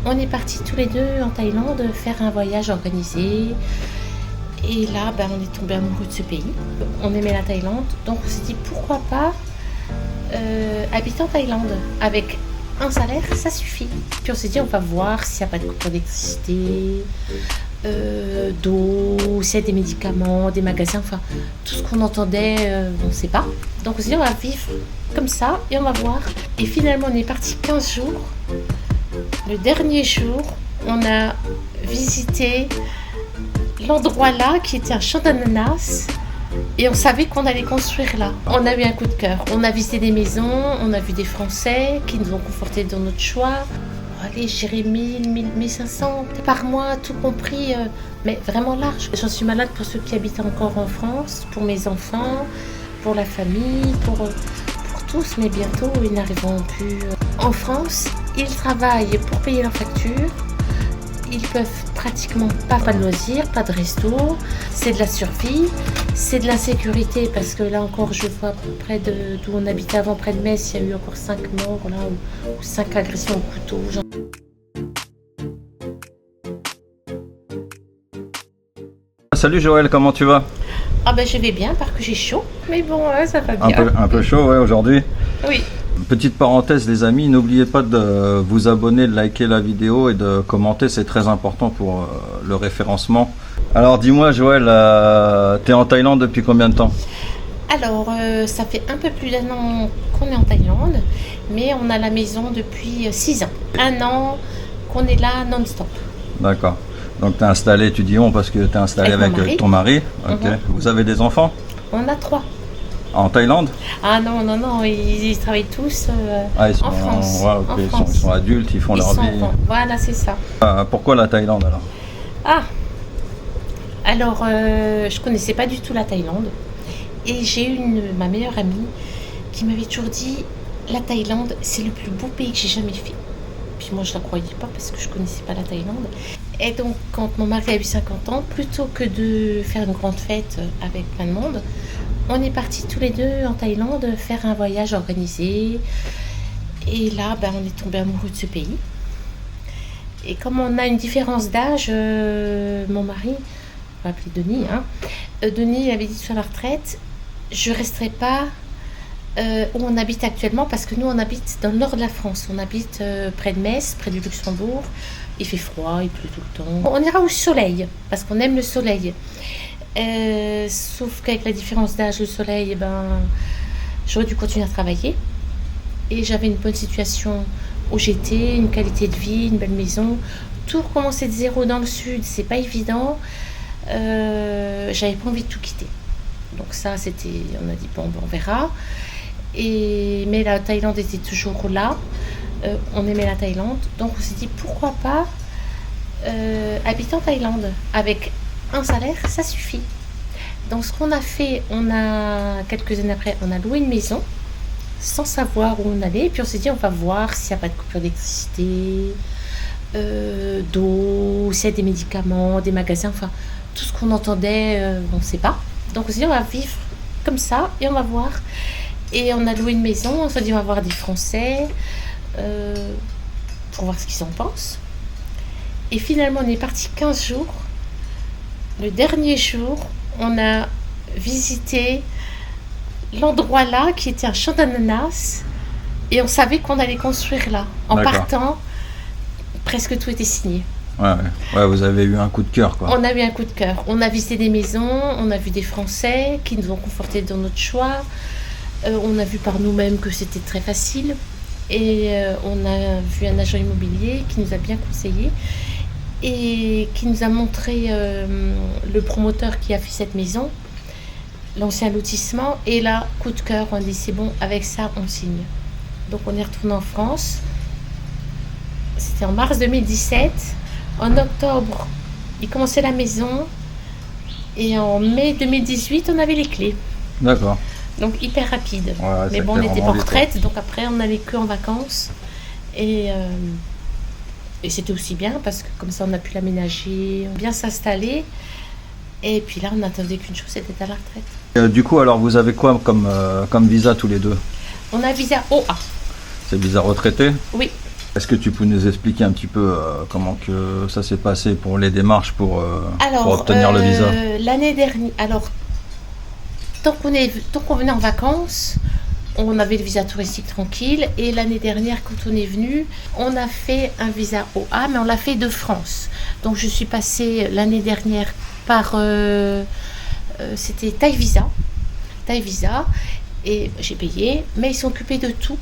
On est partis tous les deux en Thaïlande faire un voyage organisé. Et là, on est tombé amoureux de ce pays. On aimait la Thaïlande, donc on s'est dit pourquoi pas habiter en Thaïlande. Avec un salaire, ça suffit. Puis on s'est dit on va voir s'il n'y a pas de coupure d'électricité, d'eau, s'il y a des médicaments, des magasins, enfin tout ce qu'on entendait, on ne sait pas. Donc on s'est dit on va vivre comme ça et on va voir. Et finalement on est parti 15 jours. Le dernier jour, on a visité l'endroit là qui était un champ d'ananas et on savait qu'on allait construire là. On a eu un coup de cœur. On a visité des maisons, on a vu des Français qui nous ont confortés dans notre choix. Allez, je dirais 1500 par mois, tout compris, mais vraiment large. J'en suis malade pour ceux qui habitent encore en France, pour mes enfants, pour la famille, pour tous, mais bientôt ils n'arriveront plus. En France, ils travaillent pour payer leurs factures. Ils peuvent pratiquement pas de loisirs, pas de resto. C'est de la survie, c'est de l'insécurité parce que là encore, je vois près d'où on habitait avant, près de Metz, il y a eu encore 5 morts là, ou 5 agressions au couteau. Salut Joël, comment tu vas? Je vais bien, parce que j'ai chaud, mais bon, ça va bien. Un peu chaud, ouais, aujourd'hui. Oui. Petite parenthèse les amis, n'oubliez pas de vous abonner, de liker la vidéo et de commenter, c'est très important pour le référencement. Alors dis-moi Joël, t'es en Thaïlande depuis combien de temps? Alors, ça fait un peu plus d'1 an qu'on est en Thaïlande, mais on a la maison depuis 6 ans. 1 an qu'on est là non-stop. D'accord. Donc t'es installé, tu dis on parce que t'es installé avec ton mari. Ok. Vous avez des enfants? On a 3. En Thaïlande? Ah non, ils travaillent tous en France. Ouais, okay. Ils sont adultes, ils font leur vie. Voilà, c'est ça. Pourquoi la Thaïlande alors? Alors, je connaissais pas du tout la Thaïlande. Et j'ai eu ma meilleure amie qui m'avait toujours dit la Thaïlande, c'est le plus beau pays que j'ai jamais fait. Puis moi, je la croyais pas parce que je connaissais pas la Thaïlande. Et donc, quand mon mari a eu 50 ans, plutôt que de faire une grande fête avec plein de monde, on est partis tous les deux en Thaïlande faire un voyage organisé. Et là, on est tombé amoureux de ce pays. Et comme on a une différence d'âge, mon mari, on va appeler Denis, Denis avait dit sur la retraite, je ne resterai pas où on habite actuellement, parce que nous, on habite dans le nord de la France. On habite près de Metz, près du Luxembourg. Il fait froid, il pleut tout le temps. On ira au soleil, parce qu'on aime le soleil. Sauf qu'avec la différence d'âge, le soleil, j'aurais dû continuer à travailler. Et j'avais une bonne situation où j'étais, une qualité de vie, une belle maison. Tout recommencer de zéro dans le sud, c'est pas évident. J'avais pas envie de tout quitter. Donc ça, on a dit on verra. Mais la Thaïlande était toujours là. On aimait la Thaïlande. Donc on s'est dit pourquoi pas habiter en Thaïlande. Avec un salaire, ça suffit. Donc ce qu'on a fait, quelques années après, on a loué une maison sans savoir où on allait. Et puis on s'est dit on va voir s'il n'y a pas de coupure d'électricité, d'eau, s'il y a des médicaments, des magasins, enfin tout ce qu'on entendait, on ne sait pas. Donc on s'est dit on va vivre comme ça et on va voir. Et on a loué une maison, on s'est dit on va voir des Français pour voir ce qu'ils en pensent. Et finalement on est parti 15 jours. Le dernier jour, on a visité l'endroit là qui était un champ d'ananas et on savait qu'on allait construire là. En partant, presque tout était signé. Ouais, vous avez eu un coup de cœur quoi. On a eu un coup de cœur. On a visité des maisons, on a vu des Français qui nous ont confortés dans notre choix. On a vu par nous-mêmes que c'était très facile. Et on a vu un agent immobilier qui nous a bien conseillé et qui nous a montré le promoteur qui a fait cette maison, l'ancien lotissement. Et là, coup de cœur, on a dit c'est bon, avec ça on signe. Donc on est retourné en France. C'était en mars 2017. En octobre, il commençait la maison. Et en mai 2018, on avait les clés. D'accord. Donc hyper rapide. Ouais, mais bon, on était en retraite, donc après on n'allait que en vacances. Et c'était aussi bien parce que comme ça on a pu l'aménager, bien s'installer. Et puis là on n'attendait qu'une chose, c'était à la retraite. Du coup, alors vous avez quoi comme visa tous les deux? On a visa OA. C'est visa retraité? Oui. Est-ce que tu peux nous expliquer un petit peu comment que ça s'est passé pour les démarches pour obtenir le visa? L'année dernière, alors tant qu'on venait en vacances, on avait le visa touristique tranquille. Et l'année dernière, quand on est venu, on a fait un visa OA, mais on l'a fait de France. Donc je suis passée l'année dernière par c'était Thaï Visa, et j'ai payé, mais ils sont occupés de tout.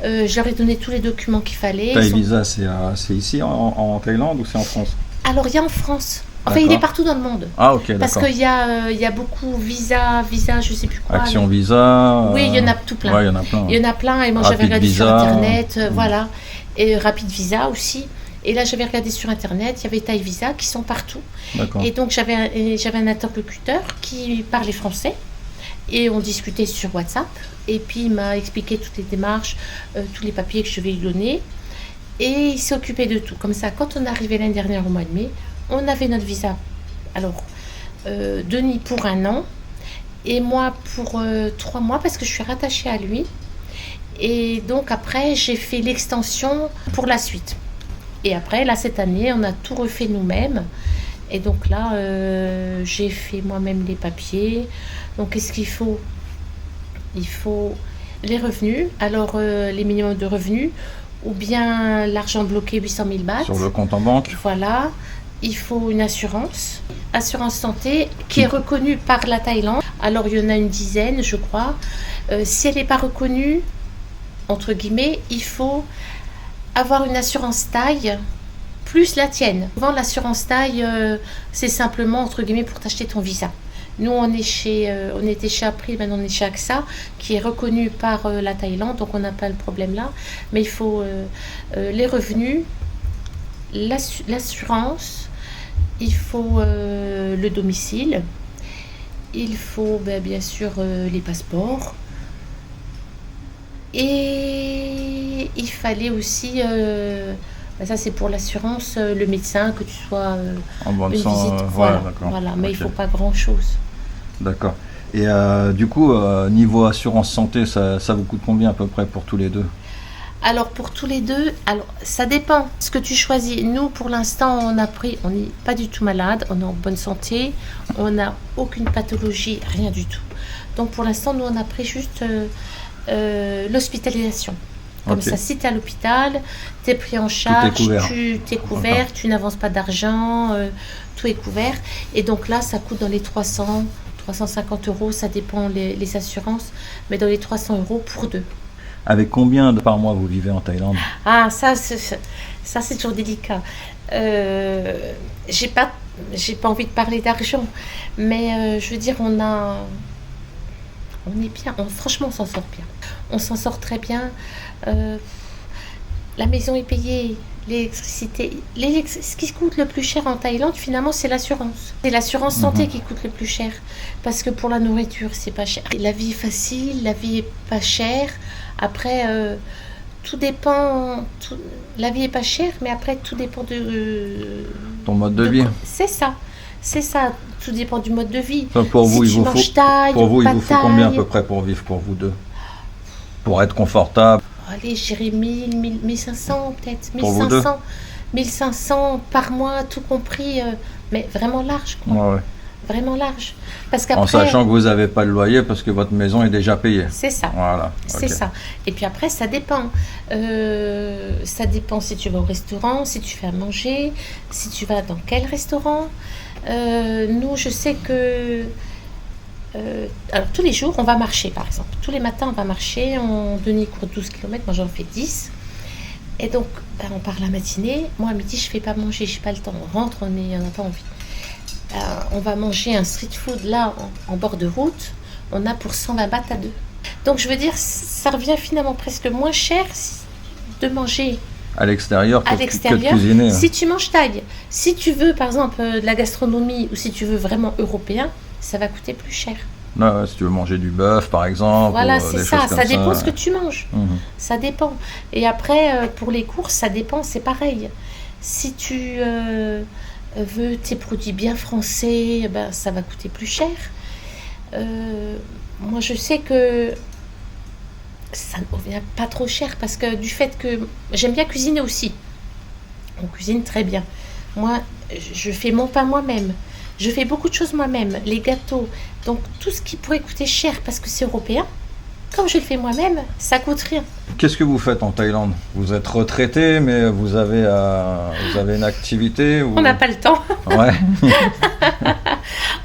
Je leur ai donné tous les documents qu'il fallait. Thaï Visa, c'est ici en Thaïlande ou c'est en France? Alors il y a en France. Enfin, il est partout dans le monde. Ah, ok, d'accord. Parce qu'il y a beaucoup visa, je sais plus quoi. Action Visa. Oui, il y en a tout plein. Ouais, il y en a plein. Il y en a plein, et moi j'avais regardé sur Internet, voilà. Et Rapid Visa aussi. Et là, j'avais regardé sur Internet, il y avait Thaï Visa qui sont partout. D'accord. Et donc, j'avais un interlocuteur qui parlait français. Et on discutait sur WhatsApp. Et puis, il m'a expliqué toutes les démarches, tous les papiers que je devais lui donner. Et il s'est occupé de tout. Comme ça, quand on est arrivé l'année dernière au mois de mai, on avait notre visa. Alors, Denis pour 1 an. Et moi pour 3 mois, parce que je suis rattachée à lui. Et donc, après, j'ai fait l'extension pour la suite. Et après, là, cette année, on a tout refait nous-mêmes. Et donc là, j'ai fait moi-même les papiers. Donc, qu'est-ce qu'il faut? Il faut les revenus. Alors, les minimums de revenus. Ou bien l'argent bloqué, 800 000 bahts. Sur le compte en banque. Voilà. Il faut une assurance santé, qui est reconnue par la Thaïlande. Alors, il y en a une dizaine, je crois. Si elle n'est pas reconnue, entre guillemets, il faut avoir une assurance taille plus la tienne. Souvent, l'assurance taille, c'est simplement, entre guillemets, pour t'acheter ton visa. Nous, on était chez April, maintenant on est chez AXA, qui est reconnu par la Thaïlande, donc on n'a pas le problème là. Mais il faut les revenus, l'assurance, il faut le domicile, il faut bien sûr les passeports. Et il fallait aussi, ça c'est pour l'assurance, le médecin, que tu sois en bonne une santé. visite. Voilà, mais il ne faut pas grand-chose. D'accord. Et du coup, niveau assurance santé, ça vous coûte combien à peu près pour tous les deux? Alors pour tous les deux, ça dépend ce que tu choisis. Nous, pour l'instant, on n'est pas du tout malade, on est en bonne santé, on n'a aucune pathologie, rien du tout. Donc pour l'instant, nous on a pris juste l'hospitalisation. Comme ça, si tu es à l'hôpital, tu es pris en charge, tu es couvert, tu n'avances pas d'argent, tout est couvert. Et donc là, ça coûte dans les 300, 350 euros, ça dépend les assurances, mais dans les 300 euros pour deux. Avec combien par mois vous vivez en Thaïlande? Ah, ça c'est toujours délicat. J'ai pas envie de parler d'argent, mais je veux dire, on est bien, franchement on s'en sort bien. On s'en sort très bien. La maison est payée, l'électricité. Ce qui coûte le plus cher en Thaïlande, finalement, c'est l'assurance. C'est l'assurance santé qui coûte le plus cher. Parce que pour la nourriture, c'est pas cher. La vie est facile, la vie est pas chère. Après, tout dépend. La vie est pas chère, mais après, tout dépend de ton mode de vie. C'est ça. C'est ça. Tout dépend du mode de vie. Enfin, pour vous, il vous faut combien à peu près pour vivre pour vous deux? Pour être confortable? Allez, je dirais 1500 peut-être. 1500. 1500 par mois, tout compris. Mais vraiment large, quoi. Ouais. Vraiment large. Parce qu'après, en sachant que vous n'avez pas de loyer parce que votre maison est déjà payée. C'est ça. Voilà. C'est ça. Et puis après, ça dépend. Ça dépend si tu vas au restaurant, si tu fais à manger, si tu vas dans quel restaurant. Nous, je sais que... alors, tous les jours, on va marcher, par exemple. Tous les matins, on va marcher. Denis court 12 km, moi j'en fais 10. Et donc, on part la matinée. Moi, à midi, je ne fais pas manger, je n'ai pas le temps. On rentre, on n'a pas envie. On va manger un street food là en bord de route, on a pour 120 bahts à deux. Donc je veux dire, ça revient finalement presque moins cher de manger à l'extérieur que de cuisiner. Si tu manges thaï, si tu veux par exemple de la gastronomie ou si tu veux vraiment européen, ça va coûter plus cher. Ouais, si tu veux manger du bœuf par exemple. Voilà, c'est ça, ça dépend ce que tu manges. Ça dépend. Et après, pour les courses, ça dépend, c'est pareil. Si tu... veux tes produits bien français, ça va coûter plus cher. Moi, je sais que ça ne revient pas trop cher parce que du fait que j'aime bien cuisiner aussi. On cuisine très bien. Moi, je fais mon pain moi-même. Je fais beaucoup de choses moi-même, les gâteaux. Donc tout ce qui pourrait coûter cher parce que c'est européen, comme je le fais moi-même, ça coûte rien. Qu'est-ce que vous faites en Thaïlande? Vous êtes retraité, mais vous avez une activité ou... On n'a pas le temps. Ouais.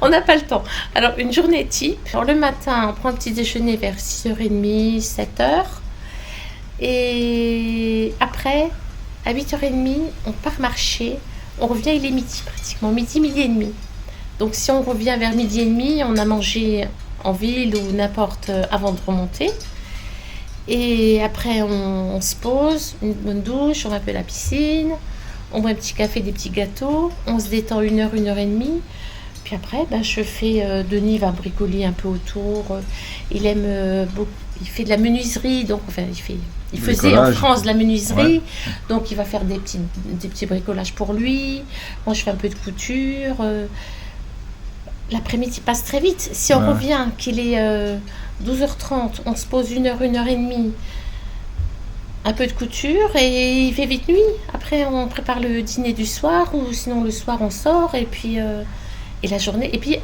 On n'a pas le temps. Alors, une journée type. Alors, le matin, on prend le petit déjeuner vers 6h30, 7h. Et après, à 8h30, on part marcher. On revient, il est midi pratiquement. Midi et demi. Donc, si on revient vers midi et demi, on a mangé en ville ou n'importe avant de remonter. Et après, on se pose, une bonne douche, on va un peu à la piscine. On boit un petit café, des petits gâteaux. On se détend 1 heure, 1h30. Puis après, je fais, Denis va bricoler un peu autour. Il aime beaucoup, il fait de la menuiserie, donc enfin, il faisait en France de la menuiserie, donc il va faire des petits bricolages pour lui. Moi, je fais un peu de couture. L'après-midi passe très vite. Si on revient, qu'il est 12h30, on se pose 1 heure, 1h30, un peu de couture et il fait vite nuit. Après, on prépare le dîner du soir ou sinon le soir, on sort et puis... et la journée, et puis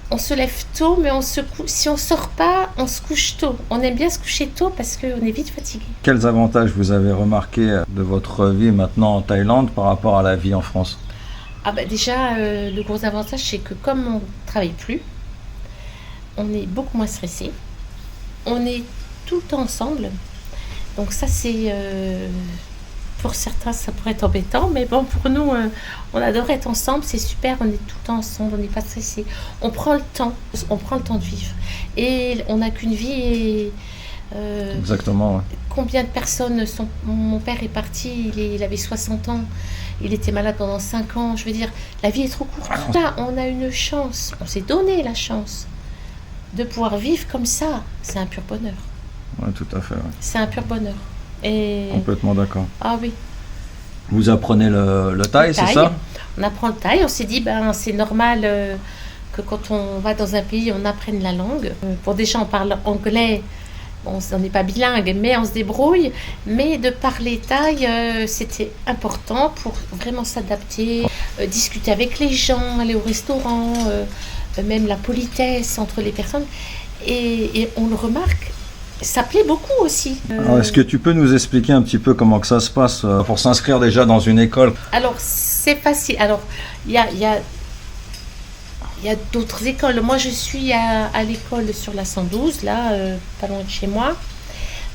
on se lève tôt, mais si on sort pas, on se couche tôt. On aime bien se coucher tôt parce qu'on est vite fatigué. Quels avantages vous avez remarqué de votre vie maintenant en Thaïlande par rapport à la vie en France? Déjà, le gros avantage, c'est que comme on ne travaille plus, on est beaucoup moins stressé. On est tout le temps ensemble. Donc ça, c'est... pour certains, ça pourrait être embêtant, mais bon, pour nous, on adore être ensemble, c'est super, on est tout le temps ensemble, on n'est pas stressé. On prend le temps de vivre. Et on n'a qu'une vie et... Exactement, ouais. Combien de personnes sont... Mon père est parti, il avait 60 ans, il était malade pendant 5 ans, je veux dire, la vie est trop courte. Là, on a une chance, on s'est donné la chance de pouvoir vivre comme ça, c'est un pur bonheur. Oui, tout à fait. Ouais. C'est un pur bonheur. Et... Complètement d'accord. Ah oui. Vous apprenez le thaï, c'est ça? On apprend le thaï, on s'est dit, c'est normal que quand on va dans un pays, on apprenne la langue. Pour déjà, on parle anglais, on n'est pas bilingue, mais on se débrouille. Mais de parler thaï, c'était important pour vraiment s'adapter, discuter avec les gens, aller au restaurant, même la politesse entre les personnes. Et on le remarque, ça plaît beaucoup aussi. Alors, est-ce que tu peux nous expliquer un petit peu comment que ça se passe pour s'inscrire déjà dans une école? Alors, c'est facile. Alors, il y a d'autres écoles. Moi, je suis à l'école sur la 112, là, pas loin de chez moi.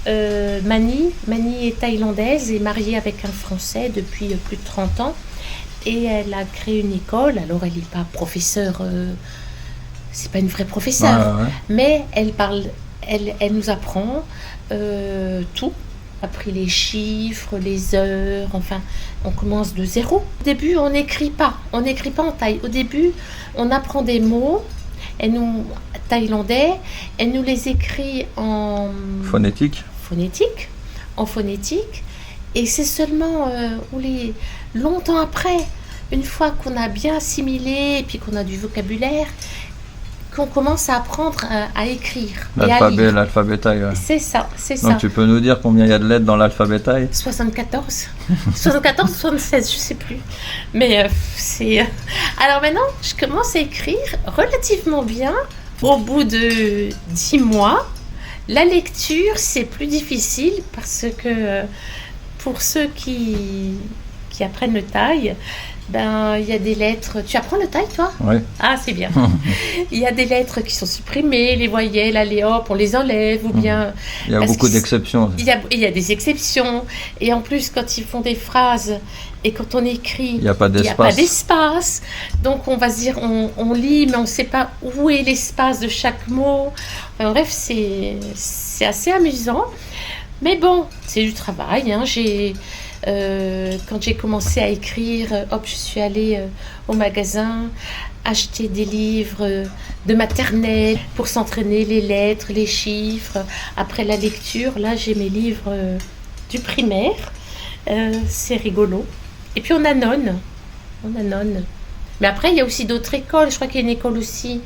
Mani est thaïlandaise et mariée avec un Français depuis plus de 30 ans. Et elle a créé une école. Alors, elle n'est pas professeure, c'est pas une vraie professeure, mais elle parle... Elle nous apprend tout, appris les chiffres, les heures, enfin, on commence de zéro. Au début, on n'écrit pas en thaï. Au début, on apprend des mots, thaïlandais, elle nous les écrit en... Phonétique, et c'est seulement longtemps après, une fois qu'on a bien assimilé et puis qu'on a du vocabulaire, qu'on commence à apprendre à écrire. L'alphabet thaï. Ouais. C'est ça. Donc tu peux nous dire combien il y a de lettres dans l'alphabet thaï? 74, 76, je sais plus. Mais c'est... Alors maintenant, je commence à écrire relativement bien. Au bout de 10 mois, la lecture, c'est plus difficile parce que pour ceux qui apprennent le thaï, il y a des lettres... Tu apprends le thaï, toi? Oui. Ah, c'est bien. Il y a des lettres qui sont supprimées, les voyelles, allez hop, on les enlève, ou bien... Il y a beaucoup d'exceptions. Il y a des exceptions. Et en plus, quand ils font des phrases, et quand on écrit, il n'y a pas d'espace. Donc, on va se dire, on lit, mais on ne sait pas où est l'espace de chaque mot. Enfin, bref, c'est assez amusant. Mais bon, c'est du travail, hein. Quand j'ai commencé à écrire, je suis allée au magasin acheter des livres de maternelle pour s'entraîner les lettres, les chiffres. Après la lecture, là j'ai mes livres du primaire, c'est rigolo. Et puis on annonne. Mais après il y a aussi d'autres écoles, je crois qu'il y a une école aussi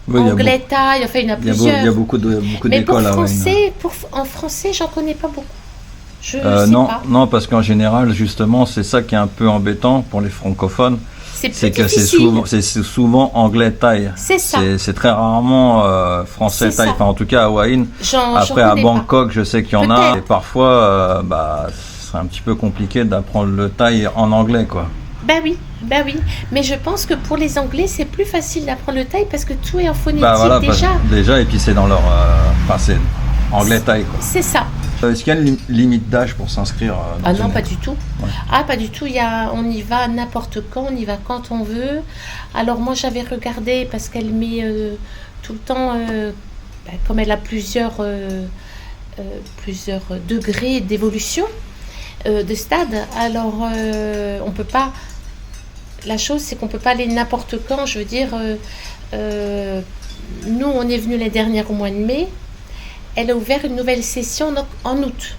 Oui, anglais, thaï, enfin il y en a plusieurs. Il y a beaucoup Mais d'écoles à Wayne. en français, j'en connais pas beaucoup. Je sais Non, pas. non, parce qu'en général, justement, c'est ça qui est un peu embêtant pour les francophones. C'est C'est plus que difficile. c'est souvent anglais-thaï. C'est ça. C'est très rarement français-thaï. C'est ça. Enfin, en tout cas, à Hawaï. J'en Après, à connais pas. Bangkok, je sais qu'il y en a. Peut-être. Et parfois, c'est un petit peu compliqué d'apprendre le thaï en anglais, quoi. Ben oui. Mais je pense que pour les Anglais, c'est plus facile d'apprendre le thaï parce que tout est en phonétique Voilà, déjà. déjà, et puis c'est dans leur. Enfin, c'est anglais-thaï, quoi. C'est ça. Est-ce qu'il y a une limite d'âge pour s'inscrire dans Ah non, une- pas du tout. Ouais. Ah, pas du tout. On y va n'importe quand, on y va quand on veut. Alors moi, j'avais regardé parce qu'elle met tout le temps, comme elle a plusieurs degrés d'évolution de stade. Alors on peut pas. La chose, c'est qu'on peut pas aller n'importe quand. Je veux dire, nous, on est venu l'année dernière au mois de mai. Elle a ouvert une nouvelle session donc, en août.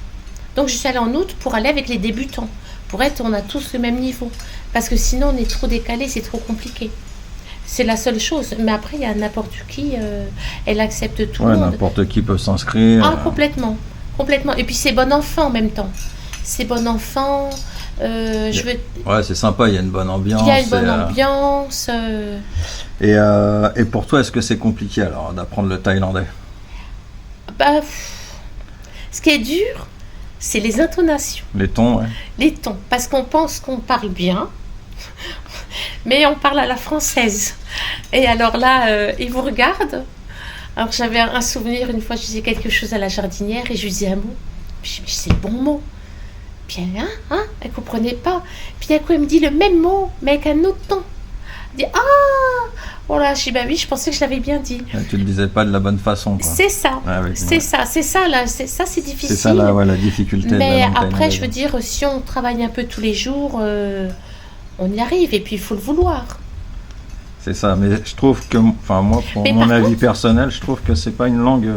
Donc je suis allée en août pour aller avec les débutants. On a tous le même niveau. Parce que sinon on est trop décalé, c'est trop compliqué. C'est la seule chose. Mais après, il y a n'importe qui, elle accepte tout le monde. N'importe qui peut s'inscrire. Ah, complètement. Et puis c'est bon enfant en même temps. C'est bon enfant. Ouais, c'est sympa, il y a une bonne ambiance. Il y a une bonne ambiance. Et pour toi, est-ce que c'est compliqué alors d'apprendre le thaïlandais? Ce qui est dur, c'est les intonations. Les tons, ouais. Les tons. Parce qu'on pense qu'on parle bien, mais on parle à la française. Et alors là, ils vous regardent. Alors j'avais un souvenir, une fois je disais quelque chose à la jardinière et je lui disais un mot. Puis je me dis, c'est le bon mot. Puis elle, elle comprenait pas. Puis d'un coup, elle me dit le même mot, mais avec un autre ton. Elle dit, voilà, je dis, bah oui, je pensais que je l'avais bien dit. Tu le disais pas de la bonne façon, quoi. C'est ça, ouais. c'est ça, là, c'est difficile. C'est ça, là, ouais, la difficulté. Mais de la langue après, thaïlandaise. je veux dire, si on travaille un peu tous les jours, on y arrive, et puis il faut le vouloir. C'est ça, mais je trouve que, enfin moi, pour Mais mon par avis contre- personnel, je trouve que c'est pas une langue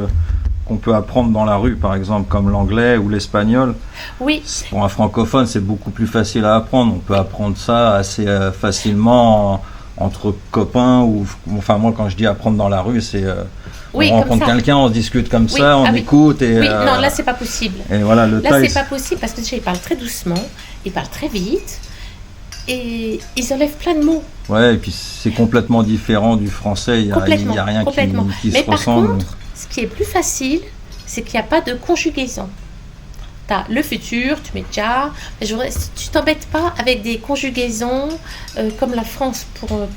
qu'on peut apprendre dans la rue, par exemple, comme l'anglais ou l'espagnol. Oui, Pour un francophone, c'est beaucoup plus facile à apprendre. On peut apprendre ça assez facilement entre copains ou, enfin moi, quand je dis apprendre dans la rue, c'est oui, on comme rencontre ça. quelqu'un, on se discute comme Oui, ça, on oui. écoute et. Oui, non, là, c'est pas possible. Et voilà, le Là, thaï. c'est pas possible parce que déjà, ils parlent très doucement, ils parlent très vite, et ils enlèvent plein de mots. Ouais, et puis c'est complètement différent du français. Il y a rien Complètement. qui Mais se par ressemble. contre, ce qui est plus facile, c'est qu'il n'y a pas de conjugaison. Tu as le futur, tu mets déjà. Tu t'embêtes pas avec des conjugaisons comme la France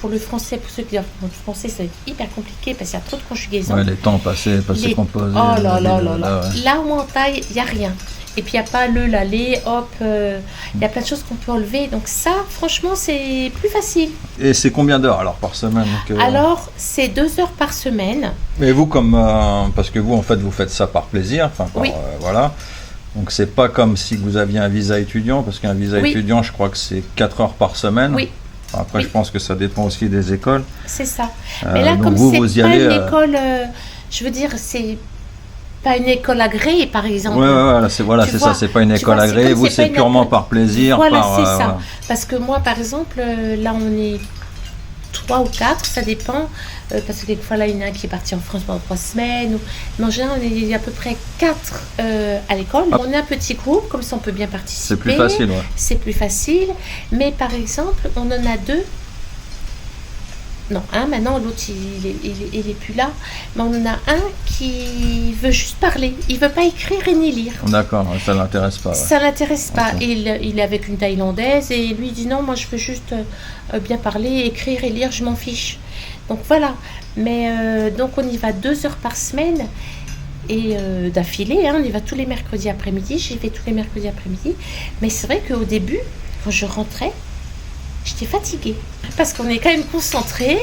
pour le français. Pour ceux qui apprennent le français, ça va être hyper compliqué parce qu'il y a trop de conjugaisons. Ouais, les temps passés composés. Oh là là là ouais. là. Là où en taille, il n'y a rien. Et puis il n'y a pas le, la, les, hop. Il y a plein de choses qu'on peut enlever. Donc ça, franchement, c'est plus facile. Et c'est combien d'heures alors par semaine Alors, c'est 2 heures par semaine. Mais vous, parce que vous, en fait, vous faites ça par plaisir, Oui. voilà. Donc c'est pas comme si vous aviez un visa étudiant, parce qu'un visa Oui. étudiant, je crois que c'est 4 heures par semaine. Oui. Après, Oui. je pense que ça dépend aussi des écoles. C'est ça. Mais là, donc comme vous c'est y pas allez, une école, je veux dire, c'est pas une école agréée, par exemple. Ouais, c'est Tu vois, ça, c'est pas une tu école vois, c'est agréée. comme Vous, c'est pas c'est une purement école. par plaisir. Voilà, par, c'est ça. voilà. Parce que moi, par exemple, là, on est 3 ou 4, ça dépend. Parce que quelquefois, là, il y en a un qui est parti en France pendant 3 semaines. Mais en général, on est à peu près 4 à l'école. On est un petit groupe, comme ça, on peut bien participer. C'est plus facile, ouais. C'est plus facile. Mais par exemple, on en a 2. Non, un maintenant, l'autre il est plus là. Mais on en a un qui veut juste parler. Il veut pas écrire et ni lire. D'accord, ça l'intéresse pas. Ouais. Ça l'intéresse pas. Ok. Il est avec une Thaïlandaise et lui dit non, moi je veux juste bien parler, écrire et lire, je m'en fiche. Donc voilà. Mais donc on y va 2 heures par semaine et d'affilée. On y va tous les mercredis après-midi. J'y vais tous les mercredis après-midi. Mais c'est vrai qu'au début, quand je rentrais, j'étais fatiguée parce qu'on est quand même concentré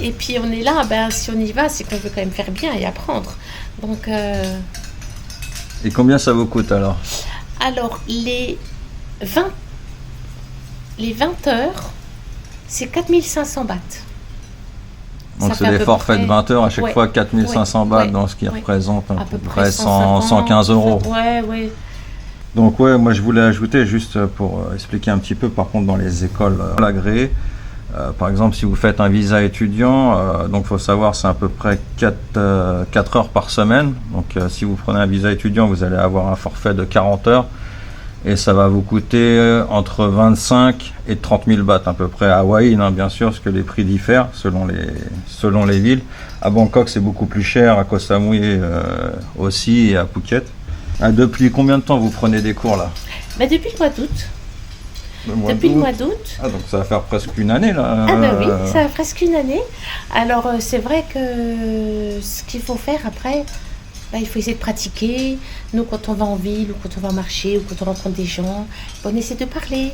et puis on est là, si on y va, c'est qu'on veut quand même faire bien et apprendre. Donc, Et combien ça vous coûte alors? alors les 20 heures, c'est 4500 bahts. Donc Ça c'est fait à des peu forfaits de près- 20 heures à chaque Ouais. fois 4500 bahts, Ouais. dans ce qui Ouais. représente à À peu peu près près 115 euros. Ouais. Donc ouais, moi je voulais ajouter juste pour expliquer un petit peu, par contre dans les écoles agréées, Par exemple, si vous faites un visa étudiant, donc faut savoir c'est à peu près 4 heures par semaine. Donc si vous prenez un visa étudiant, vous allez avoir un forfait de 40 heures et ça va vous coûter entre 25 et 30 000 bahts à peu près à Hawaï, hein, bien sûr, parce que les prix diffèrent selon les villes. À Bangkok, c'est beaucoup plus cher, à Koh Samui aussi et à Phuket. Depuis combien de temps vous prenez des cours là? Bah, depuis le mois d'août. Depuis le mois d'août. Ah, donc ça va faire presque une année là. Ah bah oui, ça va presque une année. Alors c'est vrai que ce qu'il faut faire après, bah, il faut essayer de pratiquer. Nous, quand on va en ville ou quand on va marcher ou quand on rencontre des gens, on essaie de parler.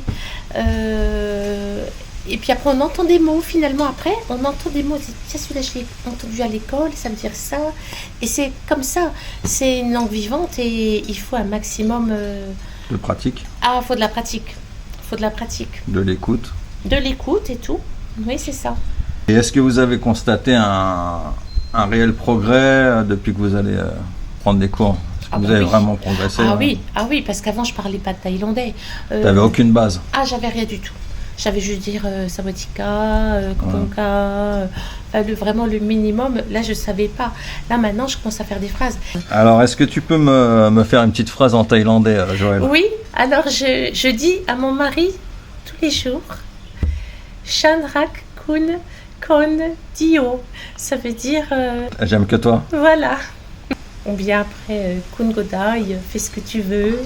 Et puis après, on entend des mots finalement. Après, on entend des mots. Tiens, celui-là, je l'ai entendu à l'école, ça veut dire ça. Et c'est comme ça. C'est une langue vivante et il faut un maximum. De pratique. Ah, il faut de la pratique. Faut de la pratique. De l'écoute. De l'écoute et tout. Oui, c'est ça. Et est-ce que vous avez constaté un réel progrès depuis que vous allez prendre des cours? Est-ce que vous avez vraiment progressé? Ah oui, parce qu'avant, je parlais pas de thaïlandais. T'avais aucune base? Ah, j'avais rien du tout. J'avais juste dire Sawadika, Koponka, vraiment le minimum. Là, je savais pas. Là, maintenant, je commence à faire des phrases. Alors, est-ce que tu peux me faire une petite phrase en thaïlandais, Joël? Oui, alors je dis à mon mari tous les jours Shanrak Kun Kon Dio. Ça veut dire. J'aime que toi. Voilà. Ou bien après, Kun Godai, fais ce que tu veux,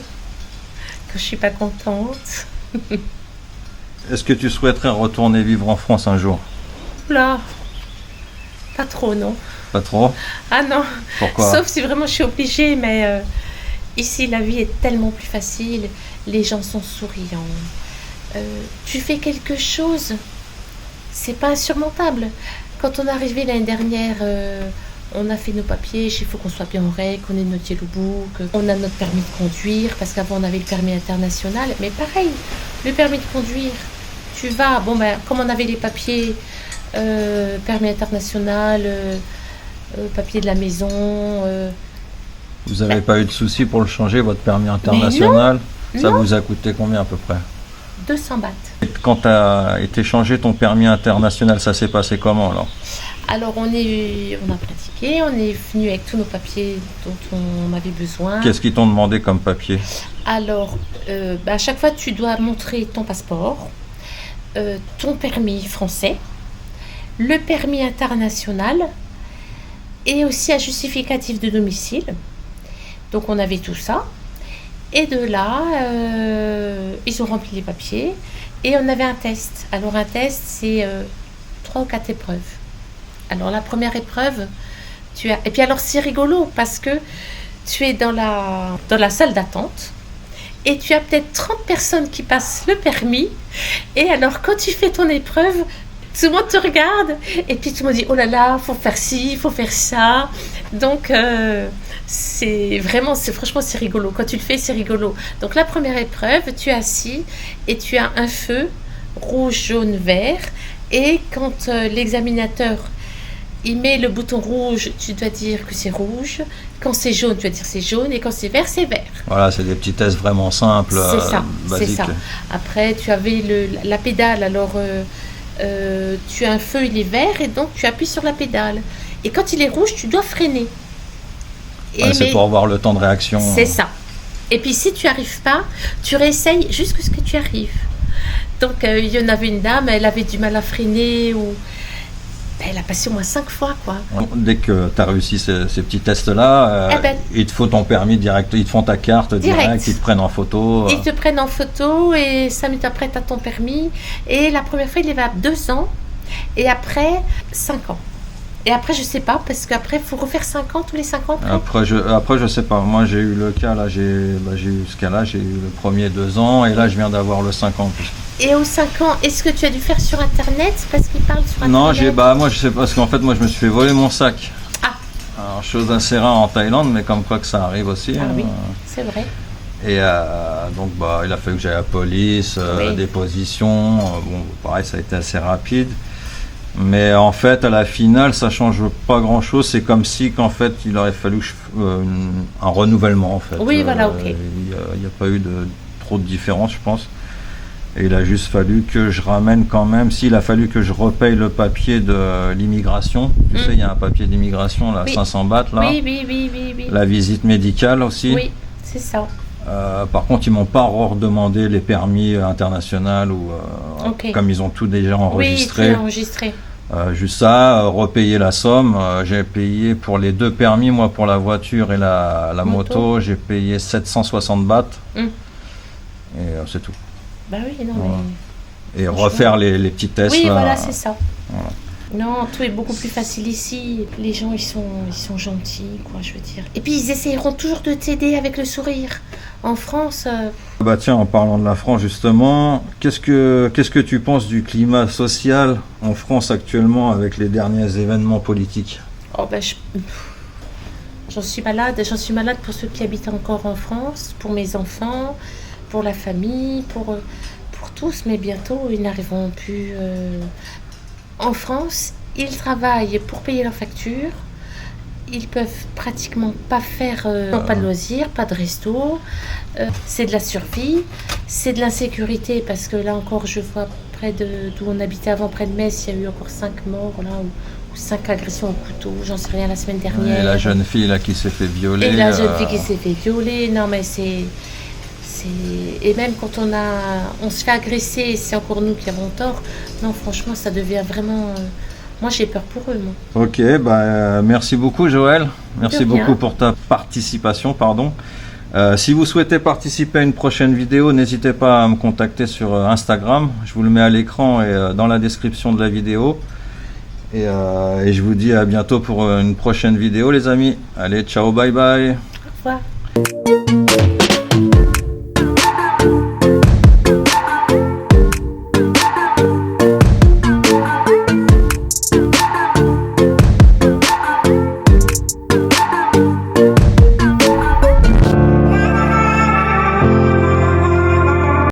quand je suis pas contente. Est-ce que tu souhaiterais retourner vivre en France un jour? Là, pas trop, non. Pas trop? Ah non. Pourquoi? Sauf si vraiment je suis obligée, mais ici la vie est tellement plus facile, les gens sont souriants. Tu fais quelque chose, c'est pas insurmontable. Quand on est arrivé l'année dernière, on a fait nos papiers, il faut qu'on soit bien en règle, qu'on ait notre yellow book, on a notre permis de conduire, parce qu'avant on avait le permis international, mais pareil, le permis de conduire, tu vas, bon ben, comme on avait les papiers, permis international, papier de la maison. Vous n'avez pas eu de soucis pour le changer, votre permis international? Ça vous a coûté combien à peu près? 200 bahts. Et quand tu as été changé ton permis international, ça s'est passé comment alors? Alors on a pratiqué, on est venu avec tous nos papiers dont on avait besoin. Qu'est-ce qu'ils t'ont demandé comme papier? Alors, à chaque fois tu dois montrer ton passeport, ton permis français, le permis international et aussi un justificatif de domicile. Donc on avait tout ça. Et de là, ils ont rempli les papiers et on avait un test. Alors un test, c'est 3 ou 4 épreuves. Alors la première épreuve, et puis alors c'est rigolo parce que tu es dans la salle d'attente et tu as peut-être 30 personnes qui passent le permis. Et alors quand tu fais ton épreuve, tout le monde te regarde et puis tout le monde dit oh là là, faut faire ci, faut faire ça. Donc franchement c'est rigolo. Quand tu le fais, c'est rigolo. Donc la première épreuve, tu es assis et tu as un feu rouge, jaune, vert. Et quand l'examinateur il met le bouton rouge, tu dois dire que c'est rouge. Quand c'est jaune, tu dois dire c'est jaune. Et quand c'est vert, c'est vert. Voilà, c'est des petits tests vraiment simples, c'est ça. Après, tu avais la pédale. Alors, tu as un feu, il est vert. Et donc, tu appuies sur la pédale. Et quand il est rouge, tu dois freiner. C'est pour avoir le temps de réaction. C'est ça. Et puis, si tu n'y arrives pas, tu réessayes jusqu'à ce que tu arrives. Donc, il y en avait une dame, elle avait du mal à freiner ou... Elle a passé au moins 5 fois, quoi. Dès que tu as réussi ces petits tests-là, il te faut ton permis direct, ils te font ta carte direct, ils te prennent en photo. Ils te prennent en photo et 5 minutes après, tu as ton permis. Et la première fois, il est à 2 ans et après 5 ans. Et après, je sais pas, parce qu'après, il faut refaire 5 ans, tous les 5 ans. Après, je sais pas. Moi, j'ai eu le cas, là, j'ai eu ce cas-là, j'ai eu le premier 2 ans, et là, je viens d'avoir le 5 ans. Et aux 5 ans, est-ce que tu as dû faire sur Internet? Parce qu'ils parlent sur Internet. Non, moi, je sais pas, parce qu'en fait, moi, je me suis fait voler mon sac. Ah. Alors, chose assez rare en Thaïlande, mais comme quoi que ça arrive aussi. Ah oui, c'est vrai. Et donc, il a fallu que j'aille à la police, déposition. Pareil, ça a été assez rapide. Mais en fait, à la finale, ça change pas grand-chose. C'est comme si, qu'en fait, il aurait fallu un renouvellement, en fait. Oui, voilà, ok. Il n'y a pas eu trop de différence, je pense. Et il a juste fallu que je ramène quand même, s'il a fallu que je repaye le papier de l'immigration. Tu sais, il y a un papier d'immigration, là, Oui. 500 bahts, là. Oui. La visite médicale aussi. Oui, c'est ça. Par contre, ils m'ont pas redemandé les permis internationaux ou Ok. comme ils ont tout déjà enregistré. Oui, tout enregistré. Juste ça, repayer la somme. J'ai payé pour les 2 permis, moi pour la voiture et la moto, j'ai payé 760 bahts. Et c'est tout. Bah oui, non, Voilà. mais... Et refaire les petits tests. Oui, là. voilà, c'est ça. Voilà. Non, tout est beaucoup plus facile ici. Les gens, ils sont gentils, quoi, je veux dire. Et puis, ils essayeront toujours de t'aider avec le sourire. En France... Bah tiens, en parlant de la France justement, qu'est-ce que tu penses du climat social en France actuellement avec les derniers événements politiques? Oh, ben, j'en suis malade. J'en suis malade pour ceux qui habitent encore en France, pour mes enfants, pour la famille, pour tous. Mais bientôt, ils n'arriveront plus... En France, ils travaillent pour payer leurs factures. Ils peuvent pratiquement pas faire, pas de loisirs, pas de resto. C'est de la survie, c'est de l'insécurité parce que là encore, je vois près d'où on habitait avant, près de Metz, il y a eu encore 5 morts là, ou 5 agressions au couteau, j'en sais rien la semaine dernière. Et la jeune fille là qui s'est fait violer. Et la jeune fille qui s'est fait violer. Non mais c'est et même quand on se fait agresser, c'est encore nous qui avons tort. Non, franchement, ça devient vraiment. Moi, j'ai peur pour eux, moi. Ok, bah, merci beaucoup Joël. Merci beaucoup pour ta participation, pardon. Si vous souhaitez participer à une prochaine vidéo, n'hésitez pas à me contacter sur Instagram. Je vous le mets à l'écran et dans la description de la vidéo. Et je vous dis à bientôt pour une prochaine vidéo les amis. Allez, ciao, bye bye. Au revoir.